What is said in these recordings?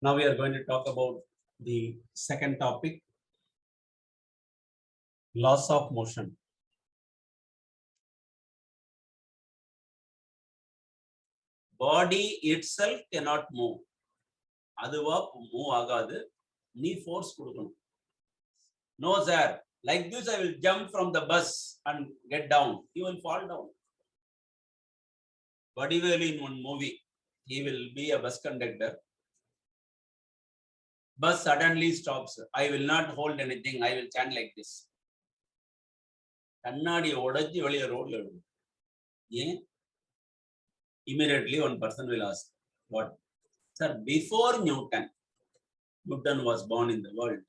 Now we are going to talk about the second topic, laws of motion. Body itself cannot move. அதுவா move ஆகாது. நீ force கொடுக்கணும். No sir, like this I will jump from the bus and get down. He will fall down. Vadivel in one movie, he will be a bus conductor. Bus suddenly stops. I will not hold anything. I will stand like this. கண்ணாடி உடைஞ்சு வெளியே ரோட்ல விடும். ஏன்? Immediately one person will ask, what? Sir, before Newton was born in the world,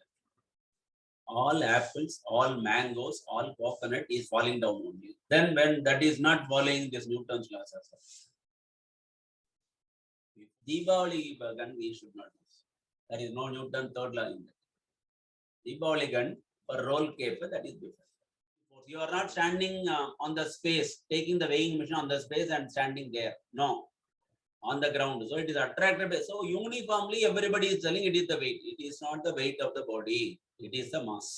all apples, all mangoes, all coconut is falling down only. Then when that is not following this Newton's laws as well. If Deepavali gun, we should not use. There is no Newton third law in that. Deepavali gun for roll cape, that is different. You are not standing on the space, taking the weighing machine on the space and standing there. No, on the ground. So it is attracted. So uniformly, everybody is telling it is the weight. It is not the weight of the body. It is the mass.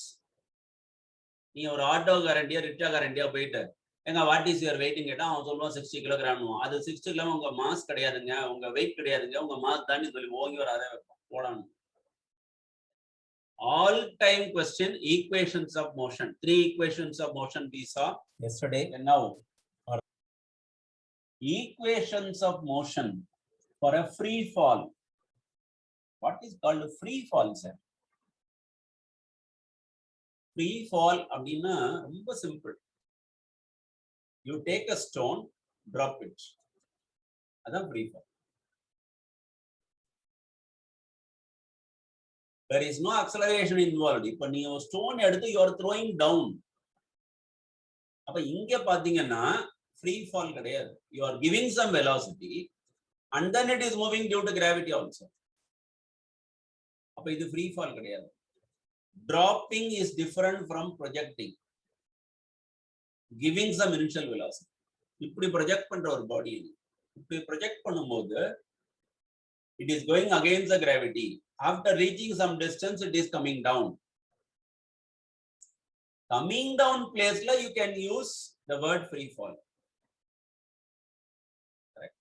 நீ ஒரு auto கரண்டியா rickshaw கரண்டியா போயிட்டு எங்க what is your waiting கேட்டா அவன் சொல்லுவான் 60 kilogram. அது 60 kilo உங்க mass கிடையாதுங்க, உங்க வெயிட் கிடையாதுங்க, உங்க மாஸ் தான் சொல்லி ஓங்கி ஒரு அதை வைப்பான் போடணும். All time question, equations of motion. 3 equations of motion we saw yesterday and now. Equations of motion for a free fall. What is called a free fall, sir? Free fall அப்படின்னா ரொம்ப simple. You take a stone, drop it. அதான் free fall. There is no acceleration involved. இப்ப நீ ஒரு stone எடுத்து you are throwing down. அப்ப இங்க பாத்தீங்கன்னா free fall கிடையாது. You are giving some velocity and then it is moving due to gravity also. அப்ப இது free fall கிடையாது. Dropping is different from projecting. Giving some initial velocity. இப்படி project பண்ற ஒரு பாடி இப்படி project பண்ணும்போது it is going against the gravity. After reaching some distance, it is coming down. Coming down place la you can use the word free fall. Correct.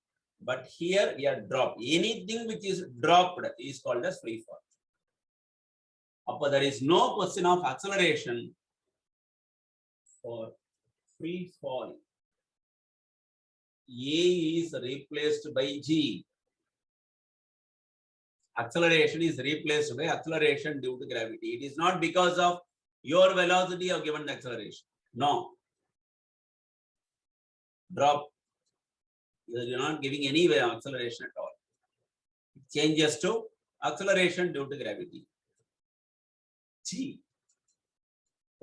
But here we are drop. Anything which is dropped is called as free fall. Appo there is no question of acceleration for free fall. A is replaced by G. Acceleration is replaced by acceleration due to gravity. It is not because of your velocity you have given the acceleration. No. Drop. You are not giving any acceleration at all. It changes to acceleration due to gravity. G.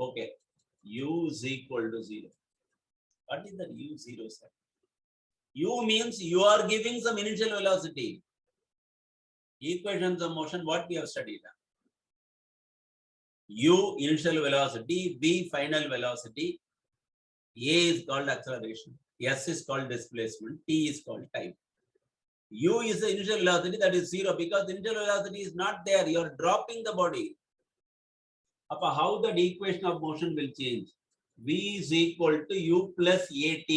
Okay. U is equal to 0. What is that U0, sir? U means you are giving some initial velocity. Equations of motion, what we have studied. U initial velocity, V final velocity, A is called acceleration, S is called displacement, T is called time. U is the initial velocity, that is 0 because the initial velocity is not there. You are dropping the body. How the equation of motion will change? V is equal to U plus AT.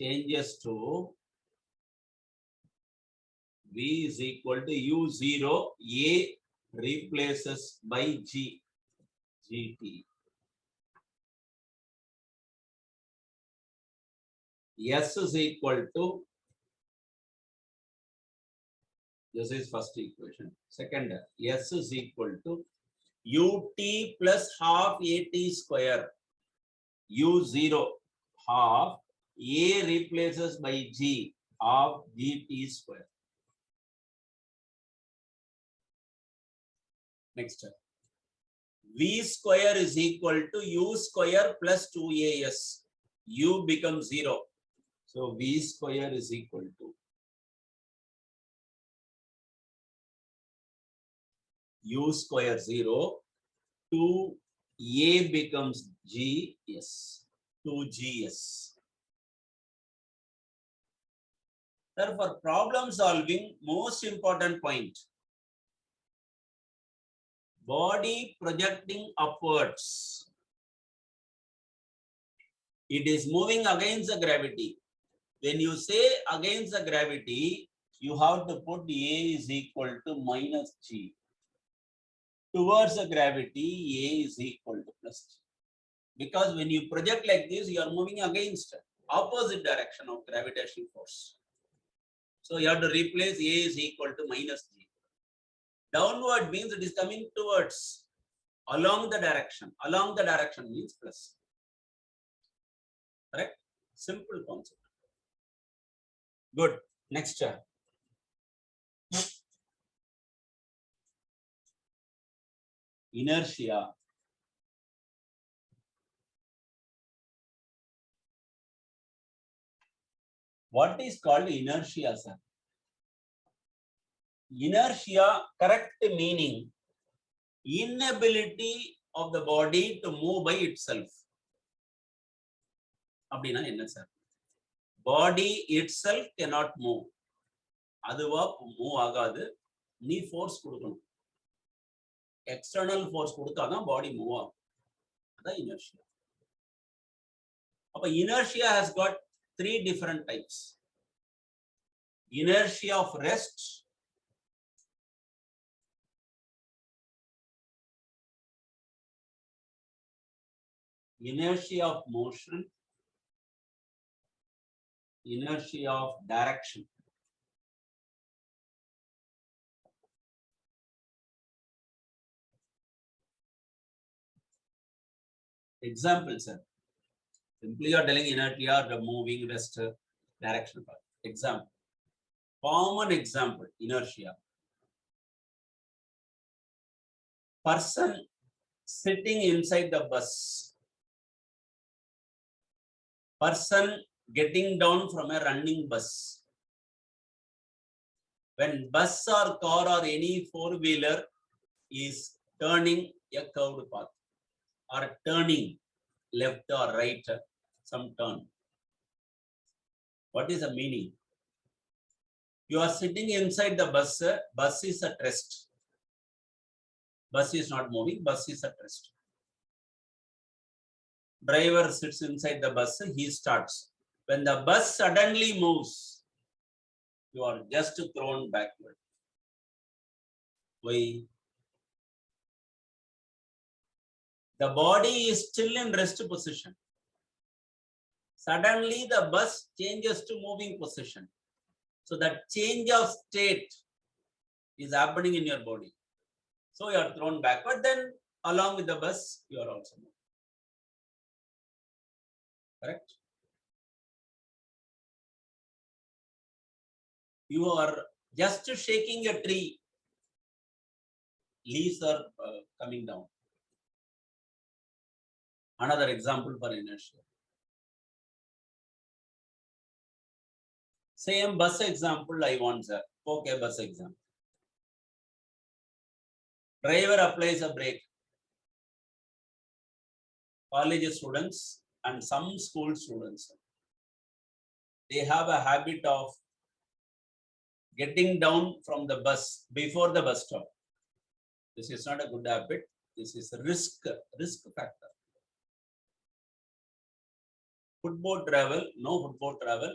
Changes to V is equal to U0, A replaces by G, GT. S is equal to, this is first equation. Second, S is equal to UT plus half AT square. U0 half, A replaces by G, half GT square. Next, V square is equal to U square plus 2AS. U becomes 0. So V square is equal to U square 0, 2A becomes GS, 2GS. Therefore, problem solving, most important point. Body projecting upwards. It is moving against the gravity. When you say against the gravity, you have to put A is equal to minus G. Towards the gravity, A is equal to plus G. Because when you project like this, you are moving against opposite direction of gravitational force. So you have to replace A is equal to minus G. Downward means it is coming towards, along the direction. Along the direction means plus. Correct? Simple concept. Good. Next. Inertia. What is called inertia, sir? Inertia, correct meaning, inability of the body to move by itself. அப்படினா என்ன sir? Body itself cannot move. அதுவா move ஆகாது. நீ force கொடுக்கணும். External force கொடுத்தாதான் பாடி move ஆகும். அதான் inertia. அப்ப inertia has got three different types. Inertia of rest, inertia of motion, inertia of direction. Example, sir. Simply you are telling inertia, the moving, rest, direction part. Example. Common example, inertia. Person sitting inside the bus. Person getting down from a running bus. When bus or car or any four-wheeler is turning a curved path or turning left or right, some turn. What is the meaning? You are sitting inside the bus, bus is at rest. Bus is not moving, bus is at rest. Driver sits inside the bus, he starts. When the bus suddenly moves, you are just thrown backward. Why? The body is still in rest position. Suddenly the bus changes to moving position. So that change of state is happening in your body. So you are thrown backward, then along with the bus, you are also moving. Correct? You are just shaking a tree. Leaves are coming down. Another example for inertia. Same bus example I want, sir. Okay, bus example. Driver applies a brake. College students and some school students, they have a habit of getting down from the bus before the bus stop. This is not a good habit. This is a risk factor. Footboard travel, no footboard travel,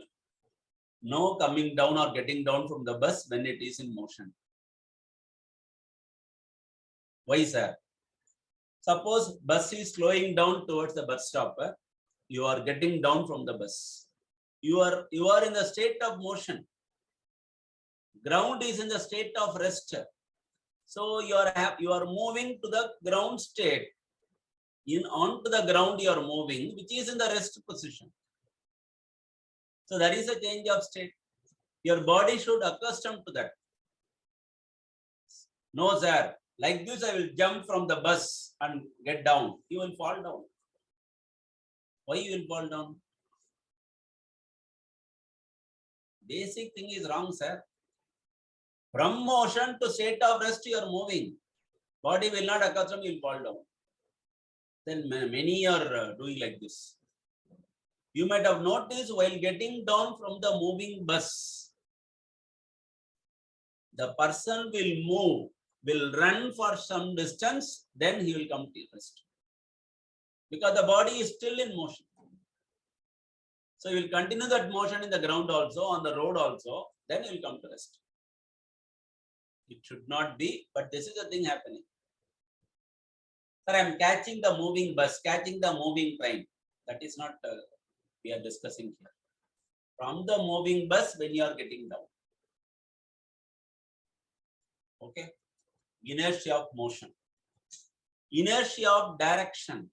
no coming down or getting down from the bus when it is in motion. Why, sir? Suppose bus is slowing down towards the bus stop. You are getting down from the bus. You are in the state of motion. Ground is in the state of rest. So you are moving to the ground state. Onto the ground you are moving, which is in the rest position. So there is a change of state. Your body should accustom to that. No, sir. Like this, I will jump from the bus and get down. You will fall down. Why you will fall down? Basic thing is wrong, sir. From motion to state of rest, you are moving. Body will not accustom, you will fall down. Then many are doing like this. You might have noticed while getting down from the moving bus, The person will move, will run for some distance, then he will come to rest. Because the body is still in motion. So you will continue that motion in the ground also, on the road also, then you will come to rest. It should not be, but this is the thing happening. Sir, I am catching the moving bus, catching the moving train. That is not we are discussing here. From the moving bus when you are getting down. Okay. Inertia of motion. Inertia of direction.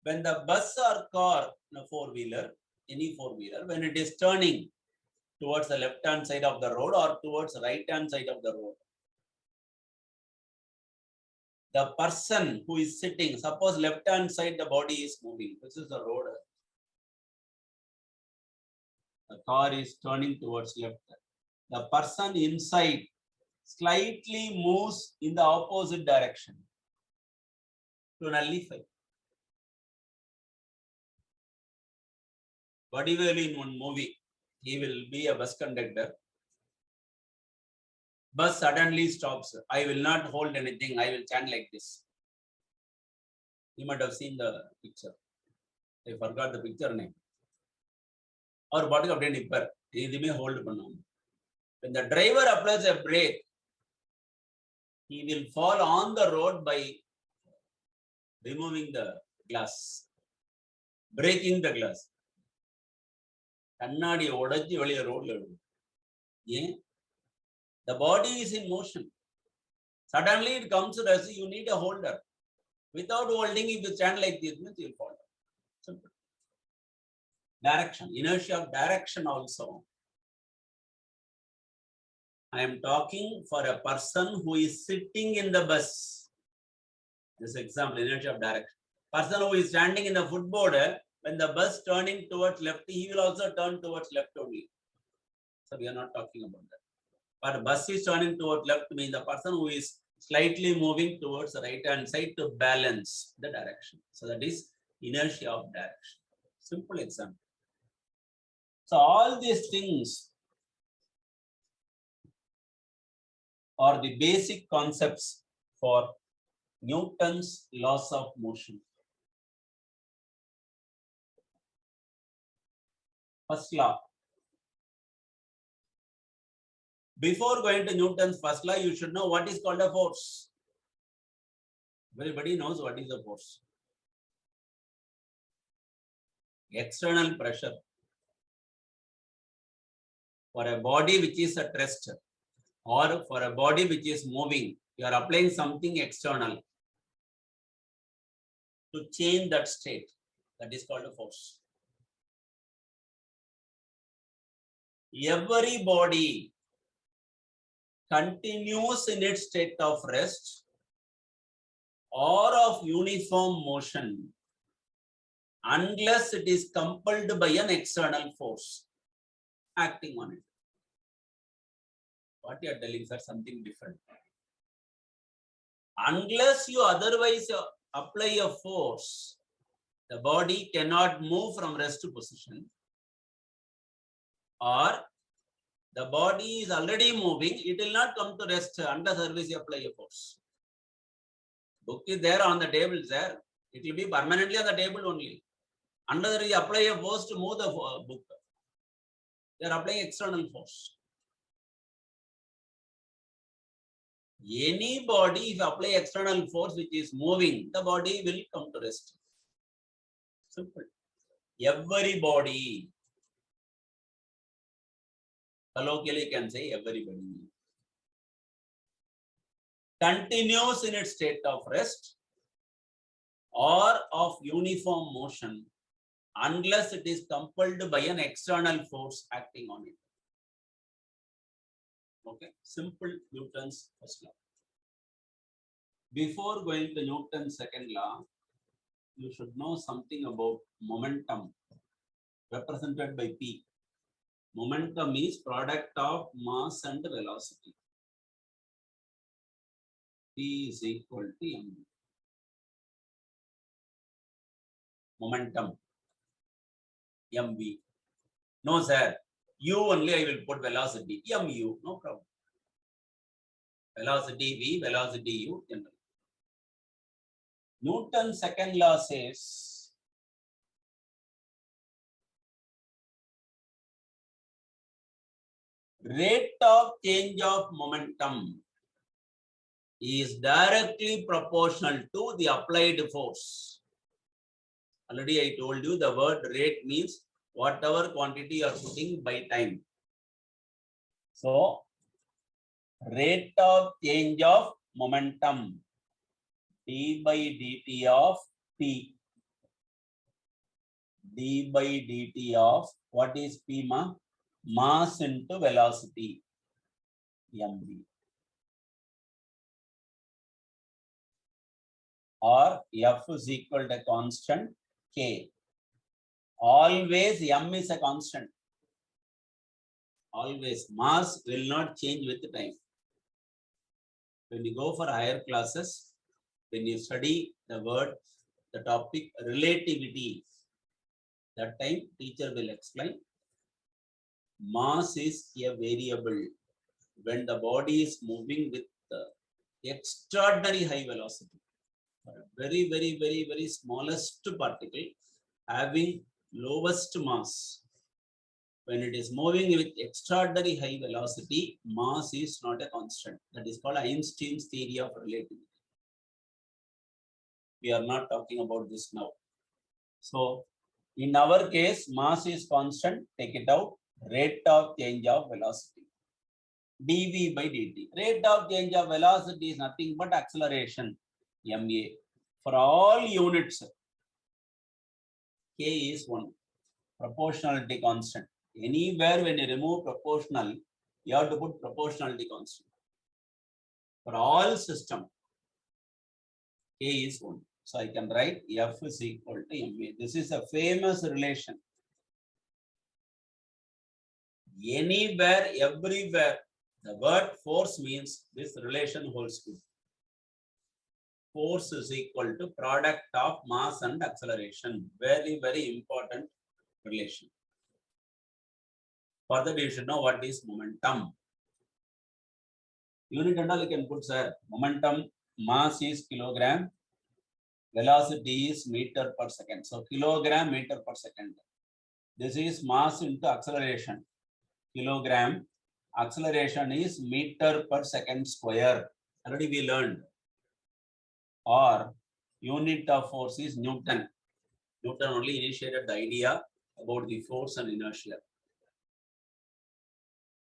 When the bus or car, four-wheeler, any four-wheeler, when it is turning towards the left-hand side of the road or towards the right-hand side of the road, the person who is sitting, suppose left-hand side the body is moving, this is the road. The car is turning towards left. The person inside slightly moves in the opposite direction to nullify. Particularly in one movie, he will be a bus conductor. Bus suddenly stops. I will not hold anything. I will chant like this. You might have seen the picture. I forgot the picture name. Or body of nipper. He may hold. When the driver applies a brake, he will fall on the road by removing the glass, breaking the glass. கண்ணாடி உடைச்சி வெளியே ரோட்ல விடும். ஏன்? The body is in motion. Suddenly it comes to rest, you need a holder. Without holding, if you stand like this, you will fall. Simple. Direction, inertia of direction also. I am talking for a person who is sitting in the bus. This example, inertia of direction. Person who is standing in the footboard, when the bus turning towards left, he will also turn towards left only. So we are not talking about that. But bus is turning towards left means the person who is slightly moving towards the right hand side to balance the direction. So that is inertia of direction. Simple example. So all these things are the basic concepts for Newton's laws of motion. First law. Before going to Newton's first law, you should know what is called a force. Everybody knows what is a force. External pressure. For a body which is at rest or for a body which is moving, you are applying something external to change that state. That is called a force. Every body continues in its state of rest or of uniform motion unless it is compelled by an external force acting on it. What you are telling, sir, something different. Unless you otherwise apply a force, the body cannot move from rest position, or the body is already moving, it will not come to rest unless service you apply a force. Book is there on the table, sir. It will be permanently on the table only. Unless you apply a force to move the book, they are applying external force. Any body, if you apply external force which is moving, the body will come to rest. Simple. Every body. Colloquially can say everybody. Continues in its state of rest or of uniform motion unless it is compelled by an external force acting on it. Okay, simple Newton's first law. Before going to Newton's second law, you should know something about momentum represented by P. Momentum is product of mass and velocity. P is equal to m. Momentum, mv. No, sir. U only I will put velocity, mu, no problem. Velocity V, velocity U, general. Newton's second law says rate of change of momentum is directly proportional to the applied force. Already I told you the word rate means whatever quantity you are putting by time. So, rate of change of momentum d by dt of p. D by dt of what is p ma? Mass into velocity mv. Or f is equal to constant k. Always m is a constant. Always mass will not change with time. When you go for higher classes, when you study the word, the topic relativity, that time teacher will explain mass is a variable when the body is moving with extraordinary high velocity. Very, very, very, very smallest particle having lowest mass. When it is moving with extraordinary high velocity, mass is not a constant. That is called Einstein's theory of relativity. We are not talking about this now. So, in our case, mass is constant. Take it out. Rate of change of velocity. dv by dt. Rate of change of velocity is nothing but acceleration. ma. For all units, k is 1. Proportionality constant. Anywhere when you remove proportional, you have to put proportionality constant. For all system, k is 1. So I can write f is equal to ma. This is a famous relation. Anywhere, everywhere, the word force means this relation holds good. Force is equal to product of mass and acceleration. Very, very important relation. For that, you should know what is momentum. Unit and all you can put, sir. Momentum, mass is kilogram, velocity is meter per second. So kilogram meter per second. This is mass into acceleration. Kilogram, acceleration is meter per second square. Already we learned. Or unit of force is Newton. Newton only initiated the idea about the force and inertia.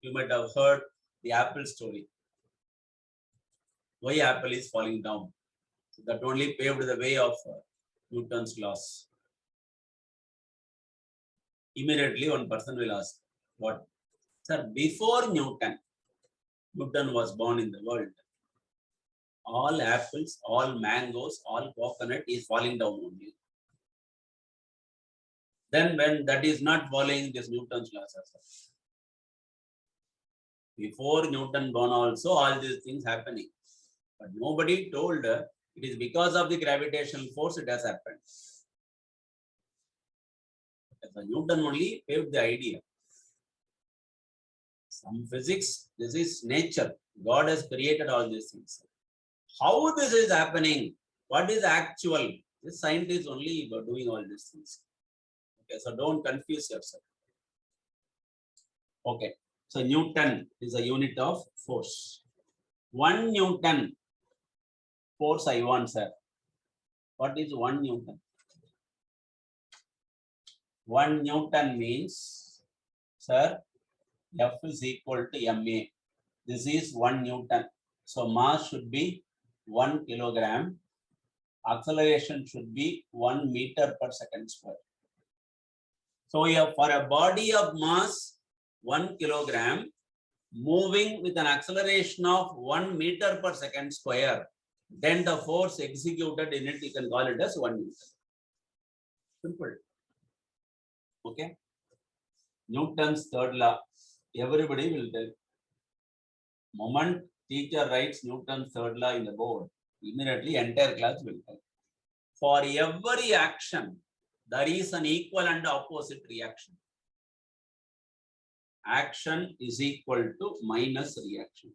You might have heard the apple story. Why apple is falling down? So that only paved the way of Newton's laws. Immediately one person will ask, what? Sir, before Newton was born in the world, all apples, all mangoes, all coconut is falling down only. Then when that is not following this Newton's laws as well. Before Newton born also, all these things happening. But nobody told it is because of the gravitational force it has happened. So Newton only paved the idea. Some physics, this is nature. God has created all these things. How this is happening? What is actual? This scientists only were doing all these things. Okay, so don't confuse yourself. Okay, so Newton is a unit of force. 1 Newton force I want, sir. What is 1 Newton? 1 Newton means, sir, F is equal to ma. This is 1 Newton. So mass should be 1 kilogram. Acceleration should be 1 meter per second square. So for a body of mass 1 kilogram moving with an acceleration of 1 meter per second square, then the force executed in it, you can call it as 1 Newton. Simple. Okay. Newton's third law. Everybody will tell. Moment teacher writes Newton's third law in the board, immediately entire class will tell. For every action, there is an equal and opposite reaction. action is equal to minus reaction.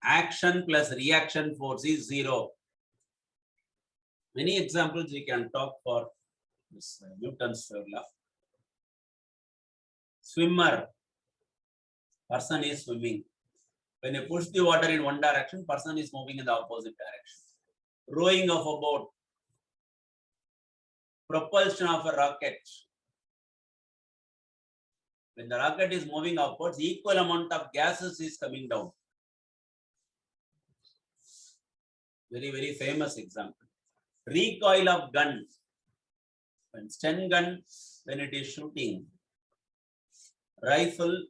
Action plus reaction force is 0. Many examples we can talk for this Newton's third law. Swimmer, person is swimming. When you push the water in one direction, person is moving in the opposite direction. Rowing of a boat, propulsion of a rocket. When the rocket is moving upwards, equal amount of gases is coming down. Very, very famous example. Recoil of gun. When stun gun, when it is shooting. Rifle,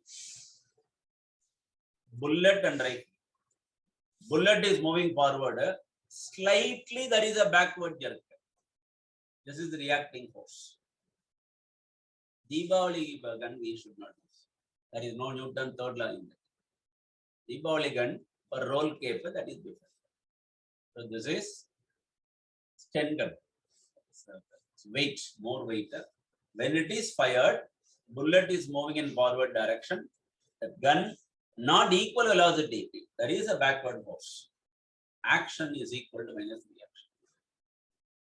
bullet and rifle. Bullet is moving forward. Slightly there is a backward jerk. This is the reacting force. Deepavali gun we should not use. There is no Newton third law in that. Deepavali gun for roll cape, that is different. So this is stun gun. It's weight, more weight. When it is fired, bullet is moving in forward direction. The gun not equal velocity. There is a backward force. Action is equal to minus reaction.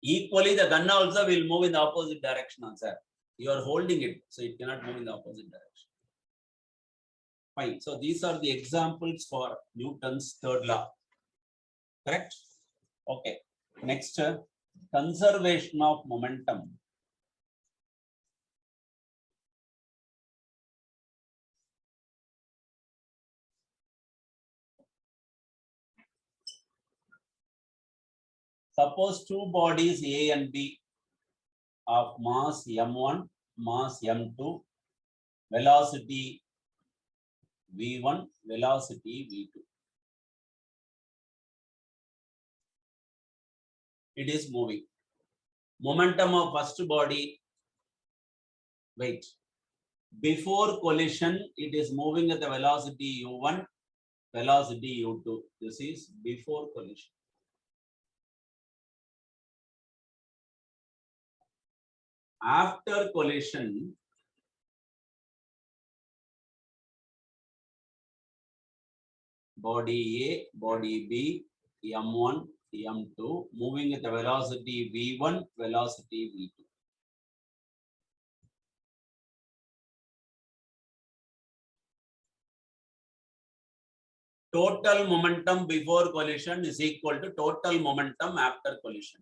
Equally, the gun also will move in the opposite direction, answer. You are holding it, so it cannot move in the opposite direction. Fine. So these are the examples for Newton's third law. Correct? Okay. Next, conservation of momentum. Suppose two bodies A and B of mass m1, mass m2, velocity v1, velocity v2. It is moving. Momentum of first body, wait. Before collision, it is moving at the velocity u1, velocity u2. This is before collision. After collision, body A, body B, m1, m2, moving at the velocity v1, velocity v2. Total momentum before collision is equal to total momentum after collision.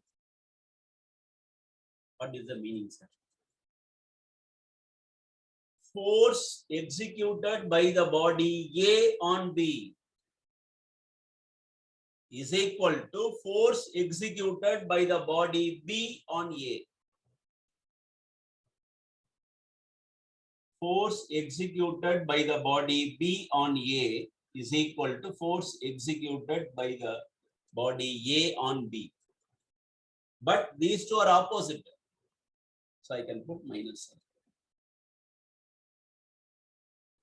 What is the meaning, sir? Force executed by the body A on B is equal to force executed by the body B on A. Force executed by the body B on A is equal to force executed by the body A on B. But these two are opposite. So I can put minus.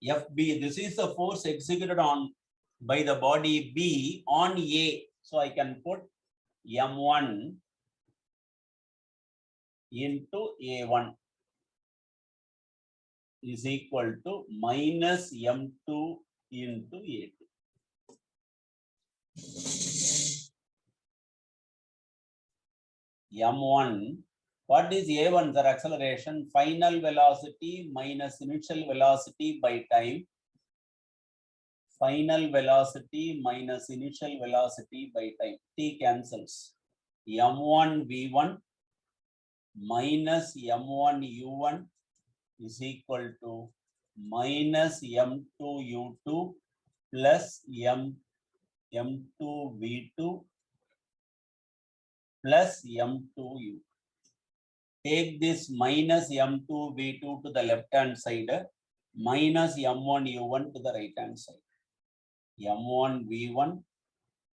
FB, this is the force executed on by the body B on A. So I can put M1 into A1 is equal to minus M2 into A2. M1, what is A1? The acceleration, final velocity minus initial velocity by time. Final velocity minus initial velocity by time. T cancels. M1 V1 minus M1 U1 is equal to minus M2 U2 plus M2 V2 plus M2 U. Take this minus M2 V2 to the left hand side, minus M1 U1 to the right hand side. M1 V1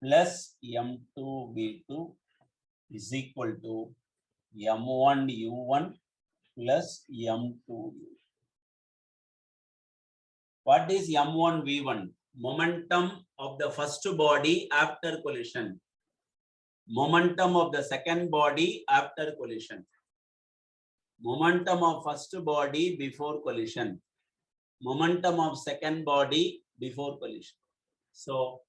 plus M2 V2 is equal to M1 U1 plus M2 U. What is M1 V1? Momentum of the first body after collision. Momentum of the second body after collision. momentum of first body before collision, momentum of second body before collision. So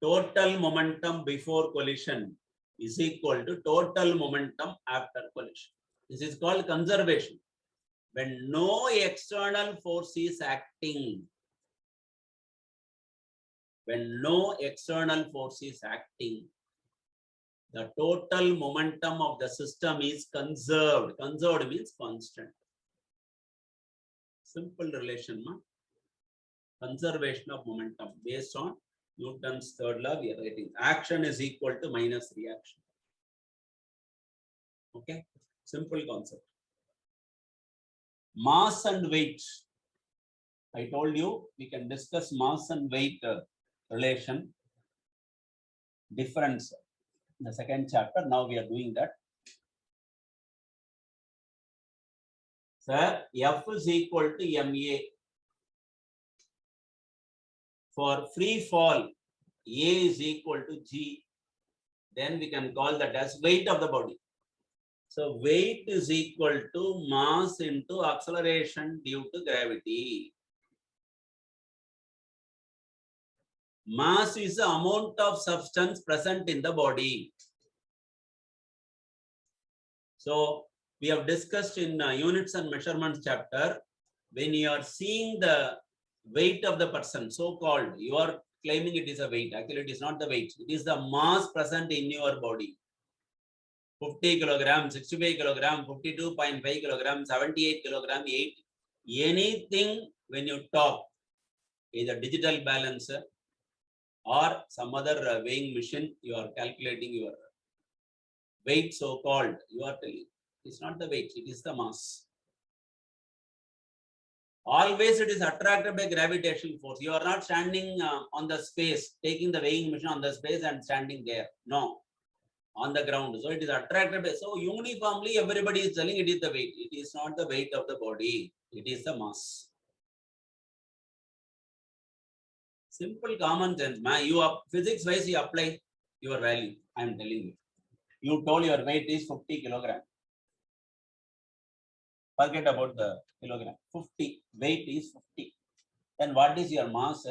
total momentum before collision is equal to total momentum after collision. This is called conservation. When no external force is acting, when no external force is acting, the total momentum of the system is conserved. Conserved means constant. Simple relation, ma? Conservation of momentum based on Newton's third law. We are writing action is equal to minus reaction. Okay, simple concept. Mass and weight. I told you we can discuss mass and weight relation difference in the second chapter. Now we are doing that. Sir, F is equal to ma. For free fall, A is equal to G. Then we can call that as weight of the body. So weight is equal to mass into acceleration due to gravity. Mass is the amount of substance present in the body. So we have discussed in units and measurements chapter, when you are seeing the weight of the person, so-called, you are claiming it is a weight. Actually, it is not the weight. It is the mass present in your body. 50 kilograms, 65 kilograms, 52.5 kilograms, 78 kilograms, 8. Anything when you talk, either digital balancer or some other weighing machine, you are calculating your weight, so-called, you are telling. It's not the weight, it is the mass. Always it is attracted by gravitational force. You are not standing on the space, taking the weighing machine on the space and standing there. No, on the ground. So it is attracted by, so uniformly everybody is telling it is the weight. It is not the weight of the body. It is the mass. Simple common sense. You physics wise you apply your value. I am telling you. You told your weight is 50 kilograms. Forget about the kilogram. 50. Weight is 50. Then what is your mass?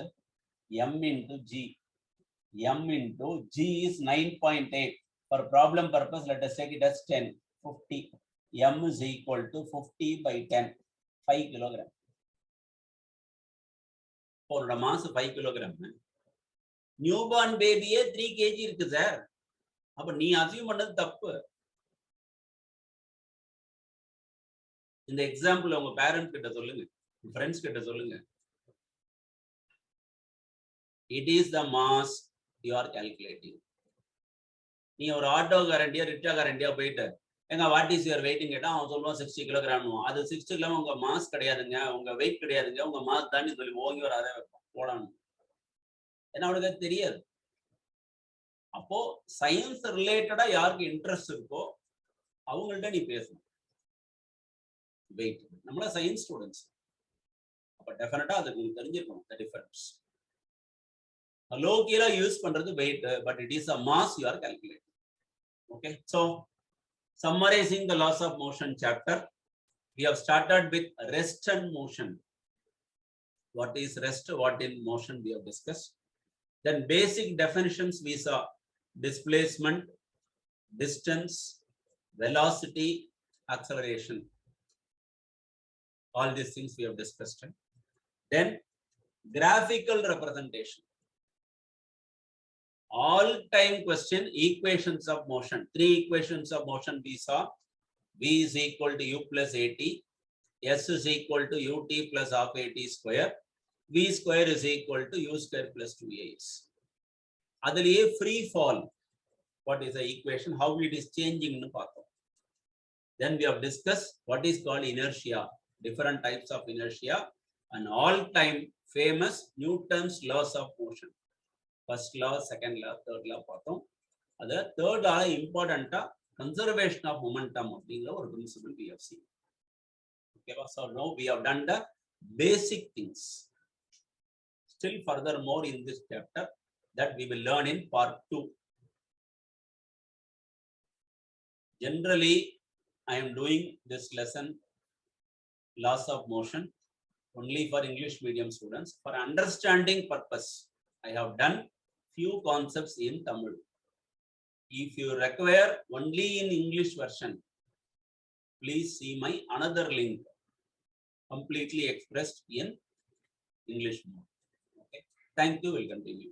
M into G. M into G is 9.8. For problem purpose, let us take it as 10. 50. M is equal to 50 by 10. 5 kilograms. For the mass 5 kilograms. Newborn baby 3 kg இருக்கு sir. அப்ப நீ assume பண்ணது தப்பு. இந்த example உங்க parents கிட்ட சொல்லுங்க, friends கிட்ட சொல்லுங்க. It is the mass you are calculating. நீ ஒரு ஆட்டோ கேரண்டியா ரிக்ஷா கேரண்டியா போயிட்டு எங்க வாட் இஸ் யுவர் வெயிட்டிங் கேட்டா அவன் சொல்லுவான் 60 கிலோகிராம். அது 60 கிலோ உங்க மாஸ் கிடையாதுங்க, உங்க வெயிட் கிடையாதுங்க, உங்க மாஸ் தானே சொல்லி ஓங்கி ஒரு அதை வைப்பான் போடான்னு. ஏன்னா அவனுக்கு தெரியாது. அப்போ சயின்ஸ் ரிலேட்டடா யாருக்கு இன்ட்ரெஸ்ட் இருக்கோ அவங்கள்ட்ட நீ பேசணும். வெயிட் நம்மள சயின்ஸ் ஸ்டூடெண்ட்ஸ், அப்ப டெஃபினட்டா அதுக்கு உங்களுக்கு தெரிஞ்சிருக்கணும் the difference. லோ கீழ யூஸ் பண்றது weight, but it is a mass you are calculating. Okay, so summarizing the laws of motion chapter, we have started with rest and motion. What is rest, what in motion we have discussed. Then basic definitions we saw: displacement, distance, velocity, acceleration. All these things we have discussed. Then graphical representation. All time question, equations of motion. 3 equations of motion we saw. V is equal to U plus AT. S is equal to UT plus half AT square. V square is equal to U square plus 2AS. Adaliye free fall. What is the equation? How it is changing in the path. Then we have discussed what is called inertia. Different types of inertia. And all time famous Newton's laws of motion. First law, second law, third law பார்த்தோம். அது third law important conservation of momentum அப்படிங்கிற ஒரு principle we have seen. Okay, so now we have done the basic things. Still further more in this chapter that we will learn in part 2. Generally, I am doing this lesson laws of motion only for English medium students. For understanding purpose, I have done few concepts in Tamil. If you require only in English version, please see my another link completely expressed in English mode. Okay. Thank you. We'll continue.